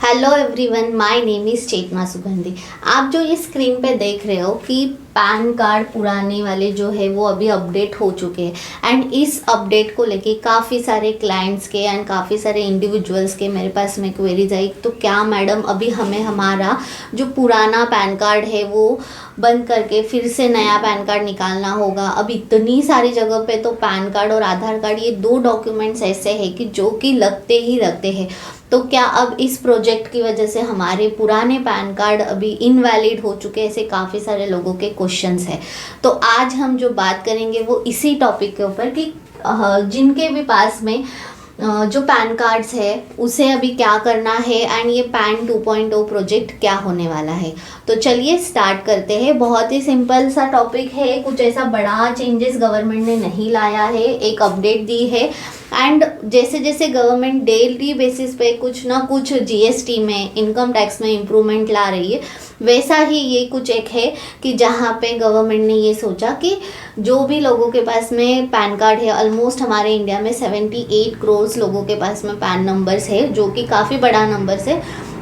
Hello everyone, my name is Chetna Sugandhi. आप जो ये स्क्रीन पे देख रहे हो कि पैन कार्ड पुराने वाले जो है वो अभी अपडेट हो चुके हैं एंड इस अपडेट को लेके काफ़ी सारे क्लाइंट्स के एंड काफ़ी सारे इंडिविजुअल्स के मेरे पास में क्वेरीज आई। तो क्या मैडम अभी हमें हमारा जो पुराना पैन कार्ड है वो बंद करके फिर से नया पैन कार्ड निकालना होगा? अब इतनी सारी जगह पे तो पैन कार्ड और आधार कार्ड ये दो डॉक्यूमेंट्स ऐसे हैं कि जो कि लगते ही लगते हैं। तो क्या अब इस प्रोजेक्ट की वजह से हमारे पुराने पैन कार्ड अभी इनवैलिड हो चुके हैं? ऐसे काफ़ी सारे लोगों के क्वेश्चंस हैं। तो आज हम जो बात करेंगे वो इसी टॉपिक के ऊपर कि जिनके भी पास में जो पैन कार्ड्स है उसे अभी क्या करना है एंड ये पैन 2.0 प्रोजेक्ट क्या होने वाला है। तो चलिए स्टार्ट करते हैं। बहुत ही सिंपल सा टॉपिक है, कुछ ऐसा बड़ा चेंजेस गवर्नमेंट ने नहीं लाया है, एक अपडेट दी है एंड जैसे जैसे गवर्नमेंट डेली बेसिस पे कुछ ना कुछ जीएसटी में, इनकम टैक्स में इम्प्रूवमेंट ला रही है, वैसा ही ये कुछ एक है कि जहाँ पे गवर्नमेंट ने ये सोचा कि जो भी लोगों के पास में पैन कार्ड है, ऑलमोस्ट हमारे इंडिया में 78 करोड़ लोगों के पास में पैन नंबर्स है, जो कि काफ़ी बड़ा नंबर्स है।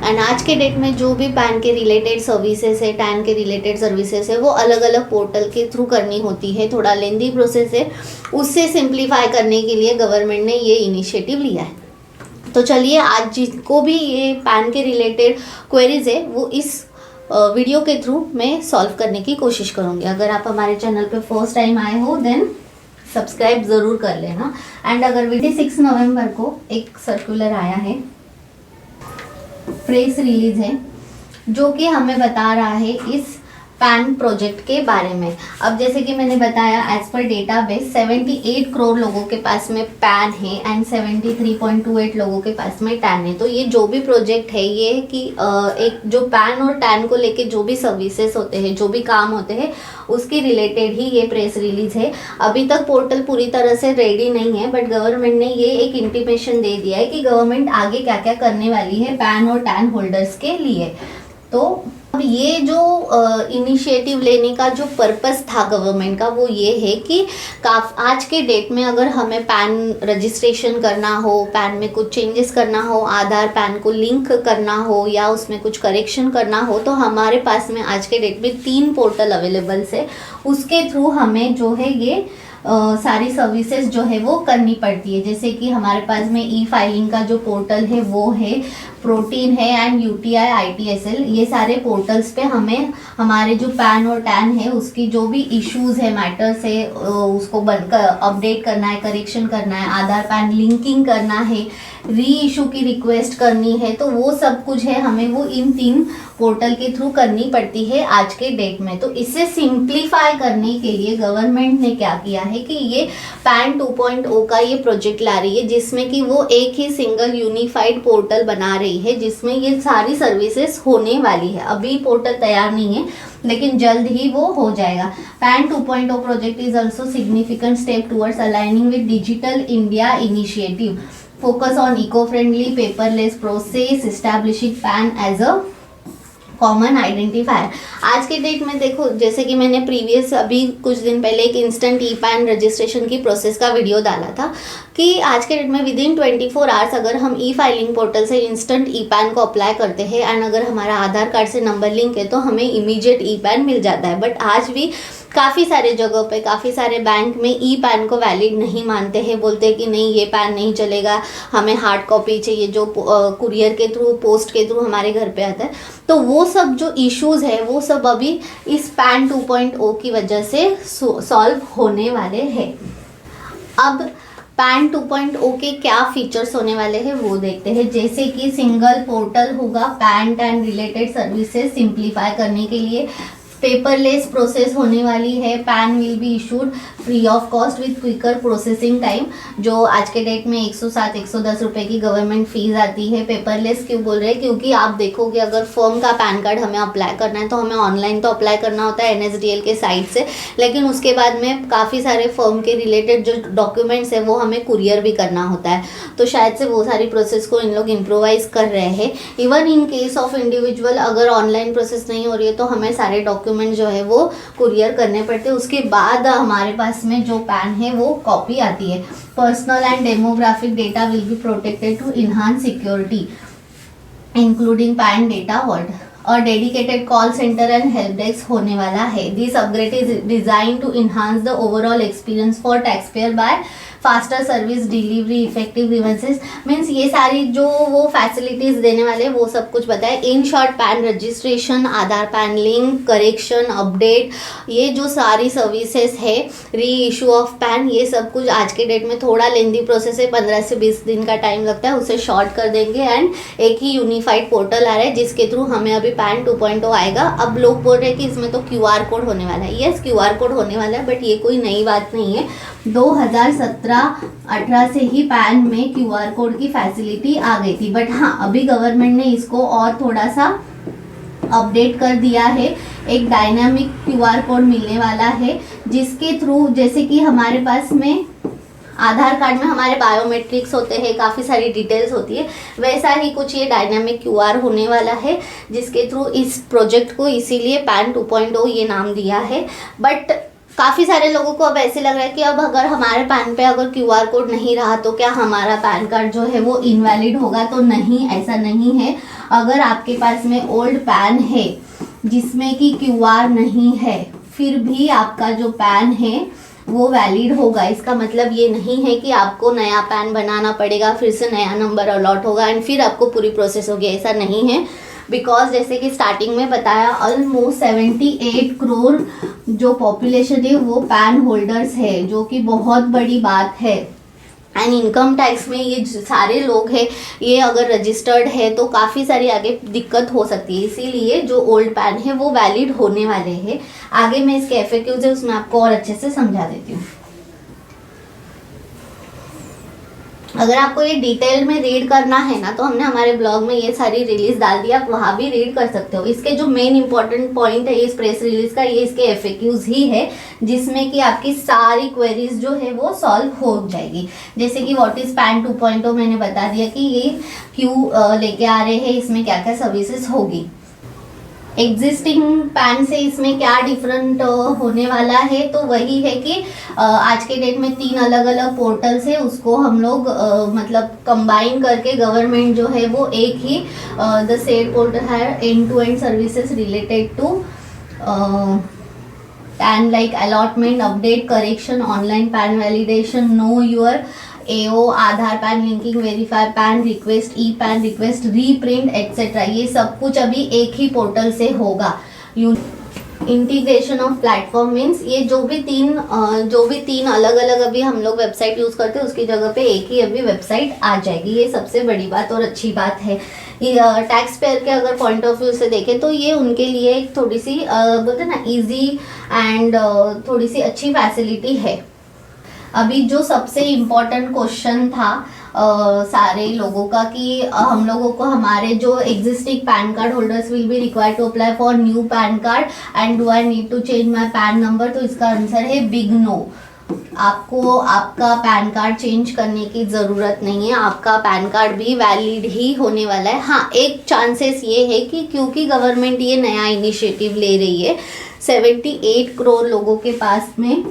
एंड आज के डेट में जो भी पैन के रिलेटेड सर्विसेज है, टैन के रिलेटेड सर्विसेज है, वो अलग अलग पोर्टल के थ्रू करनी होती है। थोड़ा लेंदी प्रोसेस है, उससे सिंप्लीफाई करने के लिए गवर्नमेंट ने ये इनिशिएटिव लिया है। तो चलिए आज जिसको भी ये पैन के रिलेटेड क्वेरीज है वो इस वीडियो के थ्रू मैं सॉल्व करने की कोशिश करूँगी। अगर आप हमारे चैनल पे फर्स्ट टाइम आए हो देन सब्सक्राइब ज़रूर कर लेना। एंड अगर 26 नवंबर को एक सर्कुलर आया है, प्रेस रिलीज है, जो कि हमें बता रहा है इस पैन प्रोजेक्ट के बारे में। अब जैसे कि मैंने बताया, एज पर डेटाबेस 78 करोड़ लोगों के पास में पैन है एंड 73.28 लोगों के पास में टैन है। तो ये जो भी प्रोजेक्ट है ये कि एक जो पैन और टैन को लेके जो भी सर्विसेज होते हैं, जो भी काम होते हैं, उसके रिलेटेड ही ये प्रेस रिलीज है। अभी तक पोर्टल पूरी तरह से रेडी नहीं है, बट गवर्नमेंट ने ये एक इंटीमेशन दे दिया है कि गवर्नमेंट आगे क्या क्या करने वाली है पैन और टैन होल्डर्स के लिए। तो अब ये जो इनिशिएटिव लेने का जो पर्पस था गवर्नमेंट का वो ये है कि आज के डेट में अगर हमें पैन रजिस्ट्रेशन करना हो, पैन में कुछ चेंजेस करना हो, आधार पैन को लिंक करना हो या उसमें कुछ करेक्शन करना हो, तो हमारे पास में आज के डेट में 3 पोर्टल अवेलेबल है। उसके थ्रू हमें जो है ये सारी सर्विसेज जो है वो करनी पड़ती है। जैसे कि हमारे पास में ई फाइलिंग का जो पोर्टल है वो है, प्रोटीन है एंड यूटीआई ITSL, ये सारे पोर्टल्स पे हमें हमारे जो पैन और टैन है उसकी जो भी इश्यूज है, मैटर्स है, उसको अपडेट करना है, करेक्शन करना है, आधार पैन लिंकिंग करना है, री इशू की रिक्वेस्ट करनी है, तो वो सब कुछ है हमें वो इन 3 पोर्टल के थ्रू करनी पड़ती है आज के डेट में। तो इसे सिंप्लीफाई करने के लिए गवर्नमेंट ने क्या किया है कि ये पैन 2.0 का ये प्रोजेक्ट ला रही है, जिसमें कि वो एक ही सिंगल यूनिफाइड पोर्टल बना रही है जिसमें ये सारी सर्विसेज होने वाली है। अभी पोर्टल तैयार नहीं है लेकिन जल्द ही वो हो जाएगा। Pan 2.0 project is also significant step towards aligning with digital India initiative, focus on eco-friendly paperless process, establishing PAN as a common identifier. आज के डेट में देखो, जैसे कि मैंने प्रीवियस अभी कुछ दिन पहले एक इंस्टेंट ई पैन रजिस्ट्रेशन की प्रोसेस का वीडियो डाला था कि आज के डेट में विद इन 24 आवर्स अगर हम ई फाइलिंग पोर्टल से इंस्टेंट ई पैन को अप्लाई करते हैं एंड अगर हमारा आधार कार्ड से नंबर लिंक है तो हमें इमीडिएट ई पैन मिल जाता है। बट आज भी काफ़ी सारे जगहों पे, काफ़ी सारे बैंक में ई पैन को वैलिड नहीं मानते हैं, बोलते हैं कि नहीं ये पैन नहीं चलेगा, हमें हार्ड कॉपी चाहिए जो कुरियर के थ्रू, पोस्ट के थ्रू हमारे घर पे आता है। तो वो सब जो इश्यूज़ है वो सब अभी इस पैन 2.0 की वजह से सॉल्व होने वाले हैं। अब पैन 2.0 के क्या फीचर्स होने वाले हैं वो देखते हैं। जैसे कि सिंगल पोर्टल होगा PAN TAN related services simplify करने के लिए, पेपरलेस प्रोसेस होने वाली है, PAN will be issued free of cost with quicker processing time. जो आज के डेट में 107-110 रुपये की गवर्नमेंट फीस आती है। पेपरलेस क्यों बोल रहे हैं? क्योंकि आप देखोगे अगर फर्म का पैन कार्ड हमें अप्लाई करना है तो हमें ऑनलाइन तो अप्लाई करना होता है NSDL के साइट से, लेकिन उसके बाद में काफ़ी सारे फर्म के रिलेटेड जो डॉक्यूमेंट्स है वो हमें कुरियर भी करना होता है। तो शायद से वो सारी प्रोसेस को इन लोग इम्प्रोवाइज कर रहे हैं। Even in case of individual अगर ऑनलाइन प्रोसेस नहीं हो रही है तो हमें सारे डॉक्यूमेंट जो है वो कुरियर करने पड़ते हैं। उसके बाद हमारे पास में जो पैन है वो कॉपी आती है। Personal and demographic data will be protected to enhance security. Including PAN data world और dedicated call centre and help desk होने वाला है। This upgrade is design to enhance the overall experience for tax payer by faster service delivery effective grievances. Means ये सारी जो वो facilities देने वाले वो सब कुछ बताए। In short pan registration, Aadhaar pan link, correction, update, ये जो सारी सर्विसेज है, री इशू ऑफ पैन, ये सब कुछ आज के डेट में थोड़ा लेंदी प्रोसेस है, 15 से 20 दिन का टाइम लगता है, उसे शॉर्ट कर देंगे एंड एक ही यूनिफाइड पोर्टल आ रहा है जिसके थ्रू हमें अभी पैन 2.0 आएगा। अब लोग बोल रहे हैं कि इसमें तो QR कोड होने वाला है। यस, QR कोड होने वाला है, बट ये कोई नई बात नहीं है। 2017-18 से ही पैन में QR कोड की फैसिलिटी आ गई थी, बट हाँ अभी गवर्नमेंट ने इसको और थोड़ा सा अपडेट कर दिया है। एक डायनामिक QR कोड मिलने वाला है जिसके थ्रू, जैसे कि हमारे पास में आधार कार्ड में हमारे बायोमेट्रिक्स होते हैं, काफ़ी सारी डिटेल्स होती है, वैसा ही कुछ ये डायनामिक QR होने वाला है जिसके थ्रू इस प्रोजेक्ट को इसीलिए पैन 2.0 ये नाम दिया है। बट काफ़ी सारे लोगों को अब ऐसे लग रहा है कि अब अगर हमारे पैन पे अगर QR कोड नहीं रहा तो क्या हमारा पैन कार्ड जो है वो इनवैलिड होगा? तो नहीं, ऐसा नहीं है। अगर आपके पास में ओल्ड पैन है जिसमें कि QR नहीं है, फिर भी आपका जो पैन है वो वैलिड होगा। इसका मतलब ये नहीं है कि आपको नया पैन बनाना पड़ेगा, फिर से नया नंबर अलॉट होगा एंड फिर आपको पूरी प्रोसेस होगी, ऐसा नहीं है। बिकॉज जैसे कि स्टार्टिंग में बताया, ऑलमोस्ट 78 करोड़ जो पॉपुलेशन है वो पैन होल्डर्स है, जो कि बहुत बड़ी बात है। एंड इनकम टैक्स में ये सारे लोग हैं, ये अगर रजिस्टर्ड है तो काफ़ी सारी आगे दिक्कत हो सकती है, इसीलिए जो ओल्ड पैन है वो वैलिड होने वाले हैं। आगे मैं इसके FAQs है उसमें आपको और अच्छे से समझा देती हूँ। अगर आपको ये डिटेल में रीड करना है ना, तो हमने हमारे ब्लॉग में ये सारी रिलीज डाल दी, आप वहाँ भी रीड कर सकते हो। इसके जो मेन इंपॉर्टेंट पॉइंट है इस प्रेस रिलीज का, ये इसके FAQs ही है जिसमें कि आपकी सारी क्वेरीज जो है वो सॉल्व हो जाएगी। जैसे कि व्हाट इज पैन 2.0 मैंने बता दिया कि ये क्यों लेके आ रहे हैं, इसमें क्या क्या सर्विसेज होगी। एग्जिस्टिंग पैन से इसमें क्या डिफरेंट होने वाला है, तो वही है कि आज के डेट में 3 अलग अलग पोर्टल्स है, उसको हम लोग मतलब कंबाइन करके गवर्नमेंट जो है वो एक ही द सेड पोर्टल है end to end services related to PAN like allotment, update, correction, online PAN validation, know your AO, Aadhaar PAN linking, verify PAN request, e PAN request, reprint etcetera, ये सब कुछ अभी एक ही पोर्टल से होगा। Integration of platform means ये जो भी तीन अलग अलग अभी हम लोग वेबसाइट यूज़ करते हैं उसकी जगह पे एक ही अभी वेबसाइट आ जाएगी। ये सबसे बड़ी बात और अच्छी बात है। टैक्स पेयर के अगर पॉइंट ऑफ व्यू से देखें तो ये उनके लिए एक थोड़ी सी बोलते हैं ना ईजी एंड थोड़ी सी अच्छी फैसिलिटी है। अभी जो सबसे इम्पोर्टेंट क्वेश्चन था सारे लोगों का कि हम लोगों को हमारे जो existing PAN card holders will be required to apply for new PAN card and do I need to change my PAN number, तो इसका आंसर है बिग नो। आपको आपका पैन कार्ड चेंज करने की ज़रूरत नहीं है, आपका पैन कार्ड भी वैलिड ही होने वाला है। हाँ, एक चांसेस ये है कि क्योंकि गवर्नमेंट ये नया इनिशिएटिव ले रही है, 78 करोड़ लोगों के पास में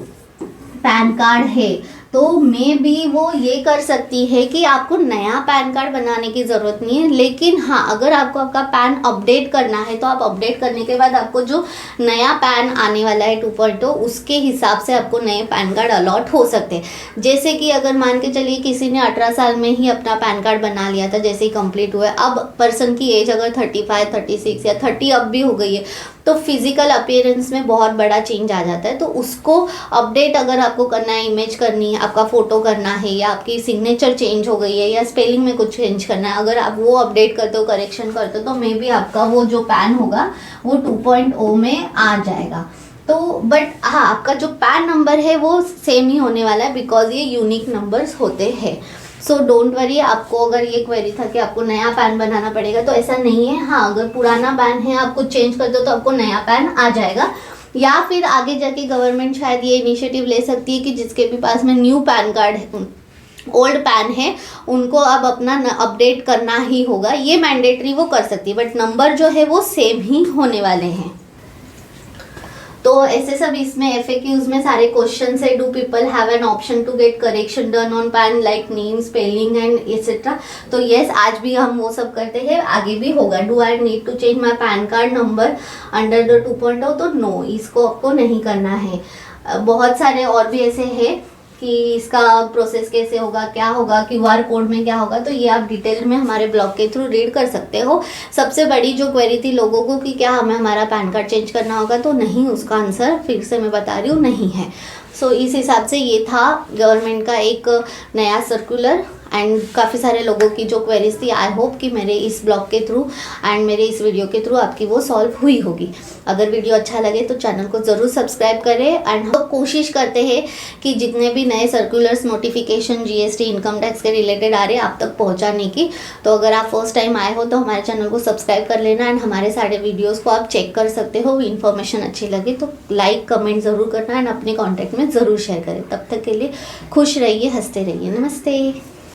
पैन कार्ड है, तो मे भी वो ये कर सकती है कि आपको नया पैन कार्ड बनाने की ज़रूरत नहीं है। लेकिन हाँ, अगर आपको आपका पैन अपडेट करना है तो आप अपडेट करने के बाद आपको जो नया पैन आने वाला है 2.0 उसके हिसाब से आपको नए पैन कार्ड अलॉट हो सकते हैं। जैसे कि अगर मान के चलिए किसी ने 18 साल में ही अपना पैन कार्ड बना लिया था, जैसे ही कंप्लीट हुआ है, अब पर्सन की एज अगर 35, 36 या 30 अब भी हो गई है, तो फिजिकल अपीयरेंस में बहुत बड़ा चेंज आ जाता है। तो उसको अपडेट अगर आपको करना है, इमेज करनी है, आपका फ़ोटो करना है, या आपकी सिग्नेचर चेंज हो गई है या स्पेलिंग में कुछ चेंज करना है, अगर आप वो अपडेट करते हो, करेक्शन करते हो, तो मे बी आपका वो जो पैन होगा वो 2.0 में आ जाएगा। तो बट हाँ, आपका जो पैन नंबर है वो सेम ही होने वाला है बिकॉज ये यूनिक नंबर्स होते हैं। So don't worry. आपको अगर ये क्वेरी था कि आपको नया पैन बनाना पड़ेगा, तो ऐसा नहीं है। हाँ, अगर पुराना पैन है आप कुछ चेंज कर दो तो आपको नया पैन आ जाएगा। या फिर आगे जाके गवर्नमेंट शायद ये इनिशिएटिव ले सकती है कि जिसके भी पास में न्यू पैन कार्ड है, ओल्ड पैन है, उनको अब अपना अपडेट करना ही होगा। ये मैंडेटरी वो कर सकती है, बट नंबर जो है वो सेम ही होने वाले हैं। तो ऐसे सब इसमें FAQs में सारे क्वेश्चन है। Do people have an option to get correction done on PAN like name, spelling and etcetera. तो यस, आज भी हम वो सब करते हैं, आगे भी होगा। Do I need to change my PAN card number under the 2.0? तो नो, इसको आपको नहीं करना है। बहुत सारे और भी ऐसे हैं कि इसका प्रोसेस कैसे होगा, क्या होगा, QR कोड में क्या होगा, तो ये आप डिटेल में हमारे ब्लॉग के थ्रू रीड कर सकते हो। सबसे बड़ी जो क्वेरी थी लोगों को कि क्या हमें हमारा पैन कार्ड चेंज करना होगा, तो नहीं, उसका आंसर फिर से मैं बता रही हूँ, नहीं है। सो इस हिसाब से ये था गवर्नमेंट का एक नया सर्कुलर एंड काफ़ी सारे लोगों की जो क्वेरीज थी। आई होप कि मेरे इस ब्लॉग के थ्रू एंड मेरे इस वीडियो के थ्रू आपकी वो सॉल्व हुई होगी। अगर वीडियो अच्छा लगे तो चैनल को ज़रूर सब्सक्राइब करें। एंड हम कोशिश करते हैं कि जितने भी नए circulars, notification GST, income tax के रिलेटेड आ रहे हैं आप तक पहुंचाने की। तो अगर आप फर्स्ट टाइम आए हो तो हमारे चैनल को सब्सक्राइब कर लेना एंड हमारे सारे वीडियोज़ को आप चेक कर सकते हो। इन्फॉर्मेशन अच्छी लगे तो लाइक, कमेंट ज़रूर करना एंड अपने कॉन्टैक्ट में ज़रूर शेयर करें। तब तक के लिए खुश रहिए, हंसते रहिए। नमस्ते।